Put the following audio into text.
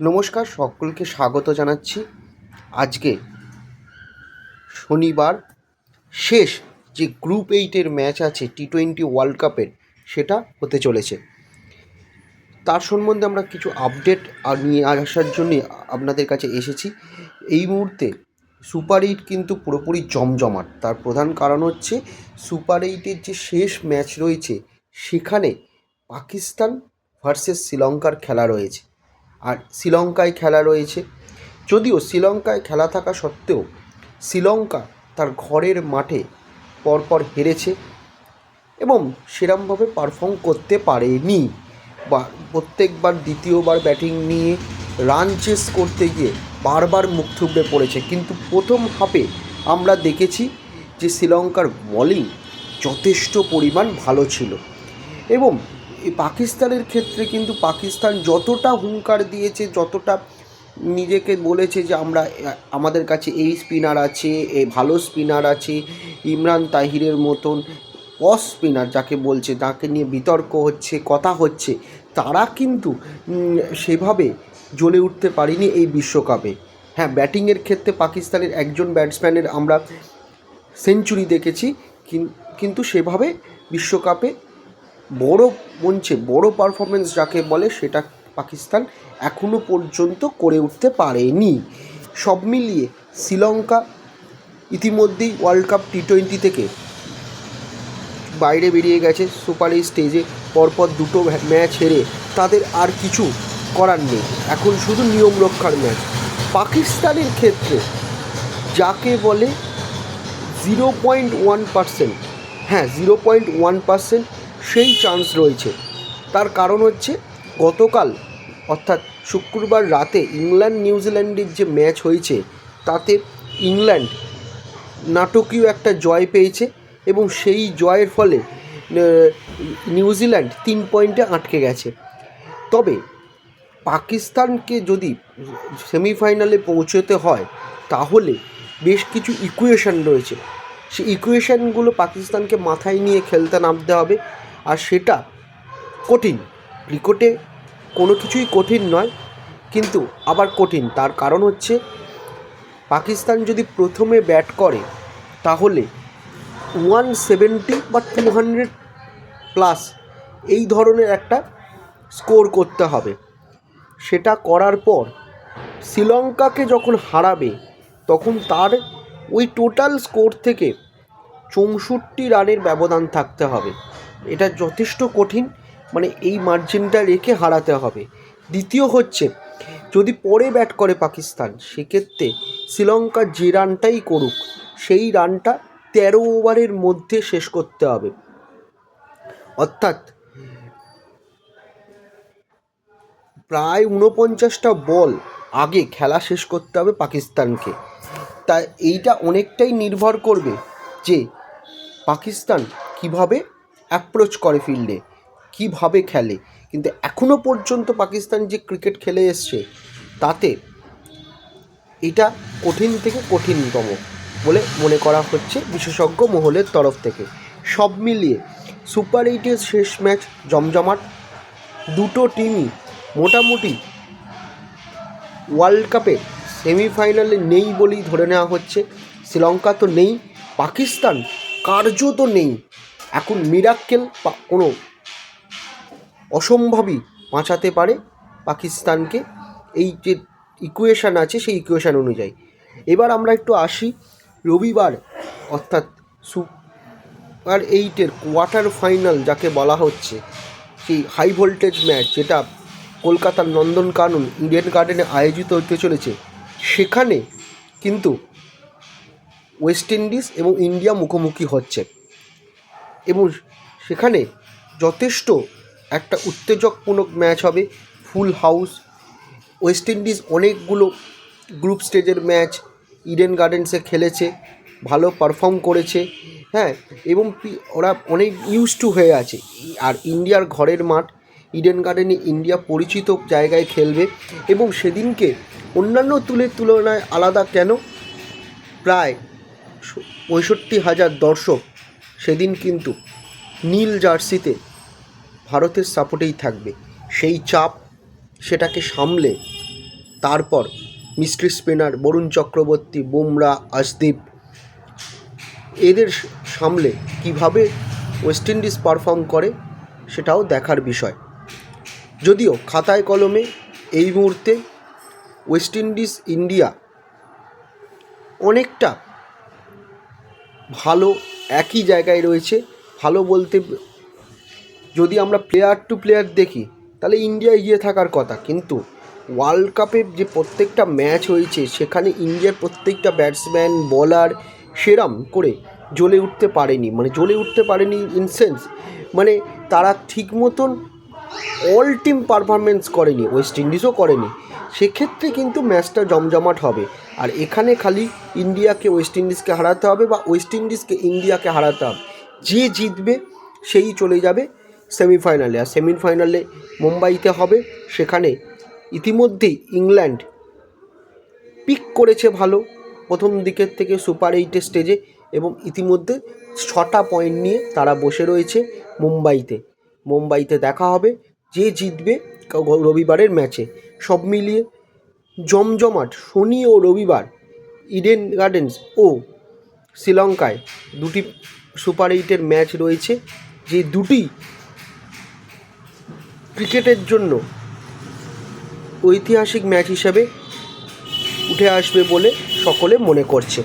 নমস্কার, সকলকে স্বাগত জানাচ্ছি। আজকে শনিবার শেষ যে গ্রুপ এইটের ম্যাচ আছে টি20 ওয়ার্ল্ড কাপের, সেটা হতে চলেছে। তার সম্বন্ধে আমরা কিছু আপডেট নিয়ে আসার জন্যে আপনাদের কাছে এসেছি। এই মুহূর্তে সুপার এইট কিন্তু পুরোপুরি জমজমাট। তার প্রধান কারণ হচ্ছে সুপার এইটের যে শেষ ম্যাচ রয়েছে সেখানে পাকিস্তান ভার্সেস শ্রীলঙ্কার খেলা রয়েছে, আর শ্রীলঙ্কায় খেলা রয়েছে। যদিও শ্রীলঙ্কায় খেলা থাকা সত্ত্বেও শ্রীলঙ্কা তার ঘরের মাঠে পরপর হেরেছে এবং সেরমভাবে পারফর্ম করতে পারেনি, বা প্রত্যেকবার দ্বিতীয়বার ব্যাটিং নিয়ে রান চেস করতে গিয়ে বারবার মুখ থুবড়ে পড়েছে। কিন্তু প্রথম হাফে আমরা দেখেছি যে শ্রীলঙ্কার বোলিং যথেষ্ট পরিমাণ ভালো ছিল এবং এই পাকিস্তানের ক্ষেত্রে কিন্তু পাকিস্তান যতটা হুঙ্কার দিয়েছে, যতটা নিজেকে বলেছে যে আমাদের কাছে এই স্পিনার আছে, এই ভালো স্পিনার আছে, ইমরান তাহিরের মতন অস স্পিনার যাকে বলছে, তাকে নিয়ে বিতর্ক হচ্ছে, কথা হচ্ছে, তারা কিন্তু সেভাবে জ্বলে উঠতে পারেনি এই বিশ্বকাপে। হ্যাঁ, ব্যাটিংয়ের ক্ষেত্রে পাকিস্তানের একজন ব্যাটসম্যানের আমরা সেঞ্চুরি দেখেছি, কিন্তু সেভাবে বিশ্বকাপে বড় মঞ্চে বড় পারফরমেন্স যাকে বলে সেটা পাকিস্তান এখনও পর্যন্ত করে উঠতে পারেনি। সব মিলিয়ে শ্রীলঙ্কা ইতিমধ্যেই ওয়ার্ল্ড কাপ টি20 থেকে বাইরে বেরিয়ে গেছে। সুপার এই স্টেজে পরপর দুটো ম্যাচ হেরে তাদের আর কিছু করার নেই, এখন শুধু নিয়ম রক্ষার ম্যাচ। পাকিস্তানের ক্ষেত্রে যাকে বলে 0.1%, হ্যাঁ 0.1% সেই চান্স রয়েছে। তার কারণ হচ্ছে গতকাল অর্থাৎ শুক্রবার রাতে ইংল্যান্ড নিউজিল্যান্ডের যে ম্যাচ হয়েছে তাতে ইংল্যান্ড নাটকীয় একটা জয় পেয়েছে এবং সেই জয়ের ফলে নিউজিল্যান্ড 3 পয়েন্টে আটকে গেছে। তবে পাকিস্তানকে যদি সেমিফাইনালে পৌঁছতে হয় তাহলে বেশ কিছু ইকুয়েশন রয়েছে, সেই ইকুয়েশনগুলো পাকিস্তানকে মাথায় নিয়ে খেলতে নামতে হবে, আর সেটা কঠিন। ক্রিকেটে কোনো কিছুই কঠিন নয়, কিন্তু আবার কঠিন। তার কারণ হচ্ছে পাকিস্তান যদি প্রথমে ব্যাট করে তাহলে 170 বা 200 প্লাস এই ধরনের একটা স্কোর করতে হবে। সেটা করার পর শ্রীলঙ্কাকে যখন হারাবে তখন তার ওই টোটাল স্কোর থেকে 64 রানের ব্যবধান থাকতে হবে। এটা যথেষ্ট কঠিন, মানে এই মার্জিনটা রেখে হারাতে হবে। দ্বিতীয় হচ্ছে, যদি পরে ব্যাট করে পাকিস্তান, সেক্ষেত্রে শ্রীলঙ্কা যে রানটাই করুক সেই রানটা 13 ওভারের মধ্যে শেষ করতে হবে, অর্থাৎ প্রায় 49টা বল আগে খেলা শেষ করতে হবে পাকিস্তানকে। তাই এইটা অনেকটাই নির্ভর করবে যে পাকিস্তান কিভাবে অ্যাপ্রোচ করে ফিল্ডে, কিভাবে খেলে। কিন্তু এখনও পর্যন্ত পাকিস্তান যে ক্রিকেট খেলে এসছে তাতে এটা কঠিন থেকে কঠিনতম বলে মনে করা হচ্ছে বিশেষজ্ঞ মহলের তরফ থেকে। সব মিলিয়ে সুপার এইটের শেষ ম্যাচ জমজমাট। দুটো টিমই মোটামুটি ওয়ার্ল্ড কাপে সেমিফাইনালে নেই বলেই ধরে নেওয়া হচ্ছে। শ্রীলঙ্কা তো নেই, পাকিস্তান কার্যত নেই। এখন মিরাক্কেল বা কোনো অসম্ভবই বাঁচাতে পারে পাকিস্তানকে, এই যে ইকুয়েশান আছে সেই ইকুয়েশান অনুযায়ী। এবার আমরা একটু আসি রবিবার, অর্থাৎ সুপার এইটের কোয়ার্টার ফাইনাল যাকে বলা হচ্ছে, সেই হাই ভোল্টেজ ম্যাচ যেটা কলকাতার নন্দনকানন ইডেন গার্ডেনে আয়োজিত হতে চলেছে। সেখানে কিন্তু ওয়েস্ট ইন্ডিজ এবং ইন্ডিয়া মুখোমুখি হচ্ছে এবং সেখানে যথেষ্ট একটা উত্তেজকপূর্ণ ম্যাচ হবে। Full house. ওয়েস্ট ইন্ডিজ অনেকগুলো গ্রুপ স্টেজের ম্যাচ ইডেন গার্ডেন্সে খেলেছে, ভালো পারফর্ম করেছে, হ্যাঁ, এবং ওরা অনেক ইউজ টু হয়ে আছে। আর ইন্ডিয়ার ঘরের মাঠ ইডেন গার্ডেনে ইন্ডিয়া পরিচিত জায়গায় খেলবে এবং সেদিনকে অন্যান্য তুলনায় আলাদা কেন, প্রায় 65,000 দর্শক সেদিন কিন্তু নীল জার্সিতে ভারতের সাপোর্টেই থাকবে। সেই চাপ সেটাকে সামলে তারপর মিস্ট্রি স্পিনার বরুণ চক্রবর্তী, বুমরা, আশদীপ এদের সামলে কিভাবে ওয়েস্ট ইন্ডিজ পারফর্ম করে সেটাও দেখার বিষয়। যদিও খাতায় কলমে এই মুহূর্তে ওয়েস্ট ইন্ডিজ ইন্ডিয়া অনেকটা ভালো একই জায়গায় রয়েছে। ভালো বলতে যদি আমরা প্লেয়ার টু প্লেয়ার দেখি তাহলে ইন্ডিয়া এগিয়ে থাকার কথা, কিন্তু ওয়ার্ল্ড কাপের যে প্রত্যেকটা ম্যাচ হয়েছে সেখানে ইন্ডিয়ার প্রত্যেকটা ব্যাটসম্যান বোলার সেরাম করে জ্বলে উঠতে পারেনি। মানে জ্বলে উঠতে পারেনি ইন সেন্স মানে তারা ঠিক মতন অল টিম পারফরমেন্স করেনি, ওয়েস্ট ইন্ডিজও করেনি। সেক্ষেত্রে কিন্তু ম্যাচটা জমজমাট হবে। আর এখানে খালি ইন্ডিয়াকে ওয়েস্ট ইন্ডিজকে হারাতে হবে বা ওয়েস্ট ইন্ডিজকে ইন্ডিয়াকে হারাতে হবে। যে জিতবে সেই চলে যাবে সেমিফাইনালে। আর সেমিফাইনালে মুম্বাইতে হবে। সেখানে ইতিমধ্যেই ইংল্যান্ড পিক করেছে ভালো প্রথম দিকের থেকে সুপার 8 স্টেজে, এবং ইতিমধ্যে 6টা পয়েন্ট নিয়ে তারা বসে রয়েছে মুম্বাইতে দেখা হবে যে জিতবে রবিবারের ম্যাচে। সব মিলিয়ে জমজমাট শনি ও রবিবার ইডেন গার্ডেন্স ও শ্রীলঙ্কায় দুটি সুপার 8-এর ম্যাচ রয়েছে, যে দুটি ক্রিকেটের জন্য ঐতিহাসিক ম্যাচ হিসাবে উঠে আসবে বলে সকলে মনে করছে।